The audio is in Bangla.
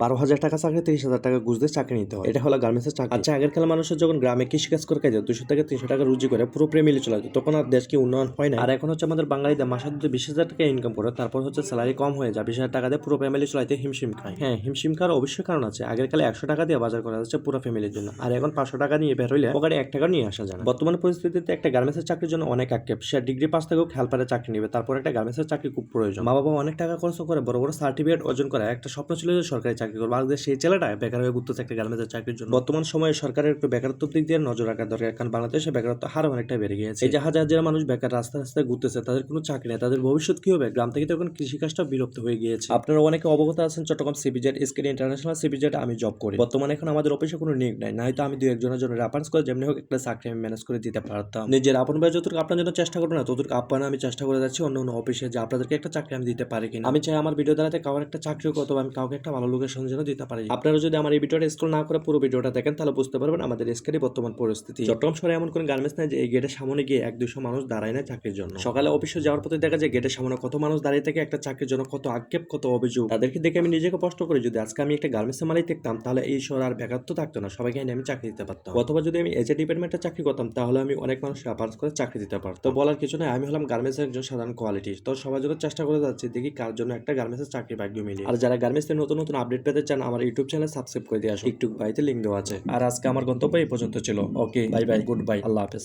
12,000 টাকা চাকরি 30,000 টাকা ঘুষ দিয়ে চাকরি নিতে হয়। এটা হলো গার্মেন্টসের চাকরি। আচ্ছা, আগের কালে মানুষের যখন গ্রামে কৃষিকাজ করে খাইতো 200 থেকে 300 টাকা রুজি করে পুরো মিলে চলে যেত, তখন আর দেশ কি উন্নয়ন হয় না? আর এখন হচ্ছে আমাদের বাঙালিদের মাসে যদি 20,000 টাকা ইনকাম করে, তারপর হচ্ছে স্যালারি কম হয়ে যায়, 20,000 টাকা দিয়ে পুরো ফ্যামিলি চলাইতে হিমশিম খায়। হ্যাঁ, হিমশিম খাওয়ার অবশ্যই কারণ আছে। আগের কালে 100 টাকা দিয়ে বাজার করা যাচ্ছে পুরো ফ্যামিলির জন্য, আর এখন 500 টাকা নিয়ে বের হইলে পকেটে 1 টাকা নিয়ে আসা যায় না। বর্তমান পরিস্থিতিতে একটা গার্মেন্টসের চাকরির জন্য অনেক আক্ষেপ। সে ডিগ্রি পাস থেকেও হেল্পারে চাকরি নেবে, তারপর একটা গার্মেন্টসের চাকরি খুব প্রয়োজন। মা বাবা অনেক টাকা খরচ করে বড় বড় সার্টিফিকেট অর্জন করে একটা স্বপ্ন ছিল যে সরকারি চাকরি করবো, আর সেই ছেলেটা বেকার হয়ে ঘুরতেছে একটা গার্মেন্টসের চাকরির জন্য। বর্তমান সময়ে সরকারের একটু বেকারত্ব দিক দিয়ে নজর রাখা দরকার, কারণ বাংলাদেশে বেকারত্ব হার অনেকটা বেড়ে গিয়েছে। এই যে হাজার হাজার মানুষ বেকার রাস্তায় রাস্তায় ঘুরতেছে, তাদের কোনো চাকরি নেই, তাদের ভবিষ্যৎ কি হবে? গ্রাম থেকে তো এখন কৃষিকাজটা বিলুপ্ত হয়ে গিয়েছে। আপনারা অনেকে অবগত আছেন Chittagong CPZ skill international CPZ আমি জব করি। বর্তমানে এখন আমাদের অফিসে কোনো নিয়োগ নাই, না হয়তো আমি 2-1 জনের জন্য রেফারেন্স করে যেমনি হোক একটা চাকরি আমি ম্যানেজ করে দিতে পারতাম। নিজের আপন ভাই যতটুকু আপনার জন্য চেষ্টা করবো না, ততটুকু আপ্যায়ন আমি চেষ্টা করে যাচ্ছি অন্য অন্য অফিসে, যে আপনাদেরকে একটা চাকরি আমি দিতে পারি কিনা। আমি চাই আমার ভিডিও দ্বারাতে কাউকে একটা চাকরিও করতে আমি কাউকে একটা ভালো লোকেশন যেন দিতে পারি। আপনারা যদি আমার এই ভিডিওটা স্ক্রল না করে পুরো ভিডিওটা দেখেন, তাহলে বুঝতে পারবেন আমাদের এসকেরই বর্তমান পরিস্থিতি। চট্টগ্রাম শহরে এমন কোন গার্মেন্টস নাই যে এই গেটের সামনে গিয়ে 1-200 মানুষ দাঁড়ায় না চাকরির জন্য। সকালে অফিসে যাওয়ার পথে দেখা যায় গেটের সামনে কত মানুষ দাঁড়িয়ে থাকে একটা চাকরির জন্য, কত আক্ষেপ, কত অভিযোগ। তাদেরকে দেখে আমি নিজেকে কষ্ট করি, যদি আজকে আমি একটা গার্মেন্টসের মালিক দেখতাম, তাহলে এই শহর আর বেকার তো থাকতো না, সবাইকে আমি চাকরি দিতে পারতাম। অথবা যদি আমি এজে ডিপার্টমেন্টে চাকরি করতাম, তাহলে আমি অনেক মানুষ রেফারেন্স করে চাকরি দিতে পারতাম। তো বলার কিছু নাই, আমি হলাম গার্মেন্টসের একজন সাধারণ কোয়ালিটি। তো সবার জন্য চেষ্টা করে যাচ্ছি, দেখি কার জন্য একটা গার্মেন্টসের চাকরি ভাগ্য মিলে। আর যারা গার্মেন্টসের নতুন নতুন আপডেট পেতে চান, আমার ইউটিউব চ্যানেল সাবস্ক্রাইব করে দিয়ে আসুন, টিকটক বাইতে লিংক দেওয়া আছে। আর আজকে আমার গন্তব্য এই পর্যন্ত ছিল। ওকে, বাই বাই, গুড বাই, আল্লাহ হাফেজ।